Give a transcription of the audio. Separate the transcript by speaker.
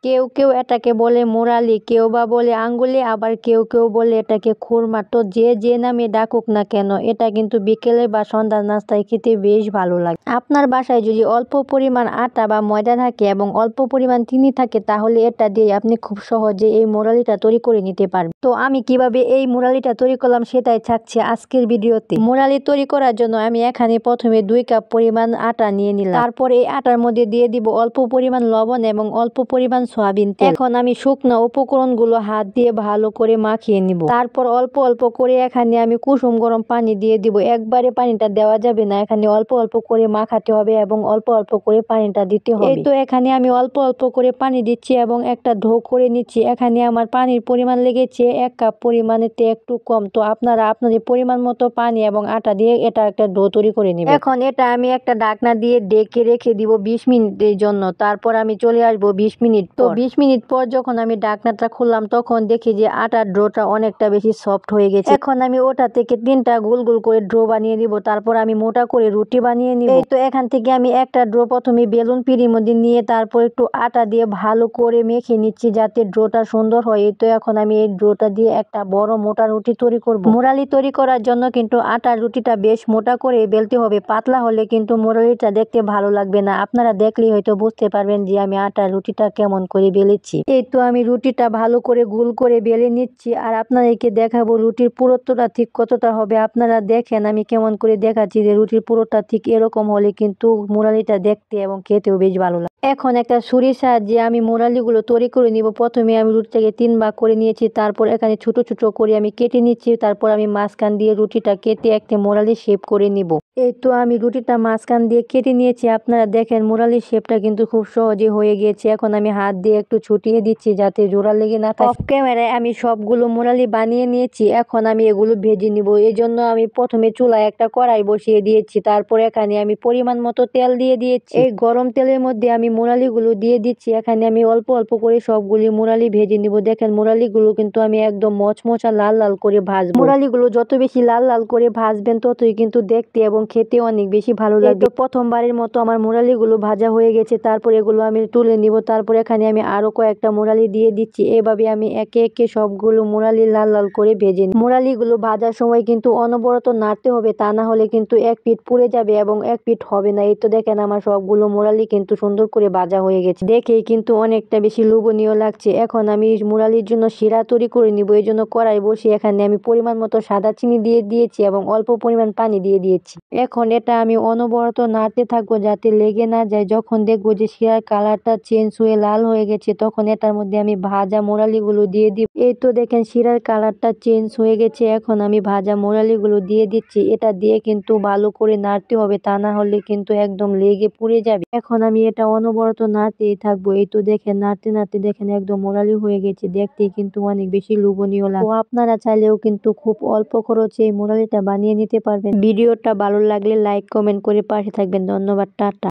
Speaker 1: কেউ কেউ এটাকে বলে মুরালি, কেউ বা বলে আঙ্গুলি, আবার কেউ কেউ বলে এটাকে খুরমা। তো যে নামে ডাকুক না কেন, এটা কিন্তু বিকেলে বা সন্ধ্যার নাস্তায় খেতে বেশ ভালো লাগে। আপনার বাসায় যদি অল্প পরিমাণ আটা বা ময়দা থাকে এবং অল্প পরিমাণ চিনি থাকে, তাহলে এটা দিয়ে আপনি খুব সহজে এই মুরালিটা তৈরি করে নিতে পারবেন। তো আমি কিভাবে এই মুরালিটা তৈরি করলাম সেটাই থাকছে আজকের ভিডিওতে। মুরালি তৈরি করার জন্য আমি এখানে প্রথমে 2 কাপ পরিমাণ আটা নিয়ে নিলাম। তারপর এই আটার মধ্যে দিয়ে দিব অল্প পরিমাণ লবণ এবং অল্প পরিমাণ সয়াবিন তেল। এখন আমি শুকনো উপকরণগুলো হাত দিয়ে ভালো করে মাখিয়ে নিব। তারপর অল্প অল্প করে এখানে আমি কুসুম গরম পানি দিয়ে দিব। একবারে পানিটা দেওয়া যাবে না, এখানে অল্প অল্প করে মাখাতে হবে এবং অল্প অল্প করে পানিটা দিতে হবে। এই তো এখানে আমি অল্প অল্প করে পানি দিচ্ছি এবং একটা ডো করে নিচ্ছি। এখানে আমার পানির পরিমাণ লেগেছে 1 কাপ পরিমাণেতে একটু কম। তো আপনারা আপনাদের পরিমাণ মতো পানি এবং আটা দিয়ে এটা একটা ডো তৈরি করে নেবেন। এখন এটা আমি একটা ঢাকনা দিয়ে ঢেকে রেখে দিব 20 মিনিটের জন্য। তারপর আমি চলে আসবো 20 মিনিট পর। তো 20 মিনিট পর যখন আমি ঢাকনাটা খুললাম, তখন দেখি যে আটার ডোটা অনেকটা বেশি সফট হয়ে গেছে। এখন আমি ওটা থেকে 3টা গোল গোল করে ডো বানিয়ে দিব। তারপর আমি মোটা করে রুটি বানিয়ে নিব। এই তো এখান থেকে আমি একটা ডো প্রথমে বেলুন পিঁড়ির মধ্যে নিয়ে তারপর একটু আটা দিয়ে ভালো করে মেখে নিচ্ছি যাতে ডোটা সুন্দর হয়। এই তো এখন আমি এই ডোটা দিয়ে একটা বড় মোটা রুটি তৈরি করব। মুরালি তৈরি করার জন্য কিন্তু আটার রুটিটা বেশ মোটা করে বেলতে হবে। পাতলা হলে কিন্তু মুরালিটা দেখতে ভালো লাগবে না। আপনারা দেখলেই হয়তো বুঝতে পারবেন যে আমি আটার রুটিটা কেমন করে বেলেছি। এই তো আমি রুটিটা ভালো করে গোল করে বেলে নিচ্ছি আর আপনাদেরকে দেখাবো রুটির পুরুত্বটা ঠিক কতটা হবে। আপনারা দেখেন আমি কেমন করে দেখাচ্ছি যে রুটির পুরোটা ঠিক এরকম হলে কিন্তু মুরালিটা দেখতে এবং খেতেও বেশ ভালো লাগে। এখন একটা ছুরির সাহায্যে আমি মুরালিগুলো তৈরি করে নিব। প্রথমে আমি রুটিটাকে 3 ভাগ করে নিয়েছি। তারপর এখানে ছোট ছোট করে আমি কেটে নিচ্ছি। তারপর আমি মাঝখান দিয়ে রুটিটা কেটে একটা মুরালি শেপ করে নিব। এই তো আমি রুটিটা মাঝখান দিয়ে কেটে নিয়েছি। আপনারা দেখেন মুরালির শেপটা কিন্তু খুব সহজে হয়ে গিয়েছে। এখন আমি হাত দিয়ে একটু ছুটিয়ে দিচ্ছি যাতে জোড়া লেগে না থাকে। অফ ক্যামেরায় আমি সবগুলো মুরালি বানিয়ে নিয়েছি। এখন আমি এগুলো ভেজে নিব। এই জন্য আমি প্রথমে চুলায় একটা কড়াই বসিয়ে দিয়েছি। তারপর এখানে আমি পরিমাণ মতো তেল দিয়ে দিয়েছি। এই গরম তেলের মধ্যে আমি মুরালিগুলো দিয়ে দিচ্ছি। এখানে আমি অল্প অল্প করে সবগুলি মুরালি ভেজে নিব। দেখেন মুরালিগুলো কিন্তু আমি একদম মচমচা লাল লাল করে ভাজবো। মুরালিগুলো যত বেশি লাল লাল করে ভাজবেন ততই কিন্তু দেখতে এবং খেতে অনেক বেশি ভালো লাগবে। তো প্রথমবারের মতো আমার মুরালিগুলো ভাজা হয়ে গেছে। তারপর এগুলো আমি তুলে নিব। তারপর এখানে আমি আরো কয়েকটা মুরালি দিয়ে দিচ্ছি। এভাবে আমি একে একে সবগুলো মুরালি লাল লাল করে ভেজে নিই। মুরালিগুলো ভাজার সময় কিন্তু অনবরত নাড়তে হবে, তা না হলে কিন্তু এক পিঠ পুড়ে যাবে এবং এক পিঠ হবে না। এই তো দেখেন আমার সবগুলো মুরালি কিন্তু সুন্দর করে ভাজা হয়ে গেছে। দেখেই কিন্তু অনেকটা বেশি লোভনীয় লাগছে। এখন আমি মুরালির জন্য শিরা তৈরি করে নিব। এই জন্য কড়াই বসিয়ে এখানে আমি পরিমাণ মতো সাদা চিনি দিয়ে দিয়েছি এবং অল্প পরিমাণ পানি দিয়ে দিয়েছি। এখন এটা আমি অনবরত নাড়তে থাকবো যাতে লেগে না যায়। যখন দেখবো যে শিরার কালারটা চেঞ্জ হয়ে লাল হয়ে গেছে, তখন এটার মধ্যে আমি ভাজা মুরালিগুলো দিয়ে দিব। এই তো দেখেন শিরার কালারটা চেঞ্জ হয়ে গেছে। এখন আমি ভাজা মুরালিগুলো দিয়ে দিচ্ছি। এটা দিয়ে কিন্তু ভালো করে নাড়তে হবে, তা না হলে কিন্তু একদম লেগে পুড়ে যাবে। এখন আমি এটা অনবরত নাড়তেই থাকবো। এই তো দেখেন নাড়তে নাড়তে দেখেন একদম মুরালি হয়ে গেছে। দেখতে কিন্তু অনেক বেশি লোভনীয় লাগে। তো আপনারা চাইলেও কিন্তু খুব অল্প খরচে এই মুরালিটা বানিয়ে নিতে পারবেন। ভিডিওটা ভালো লাগলে লাইক কমেন্ট করে পাশে থাকবেন। ধন্যবাদ, টাটা।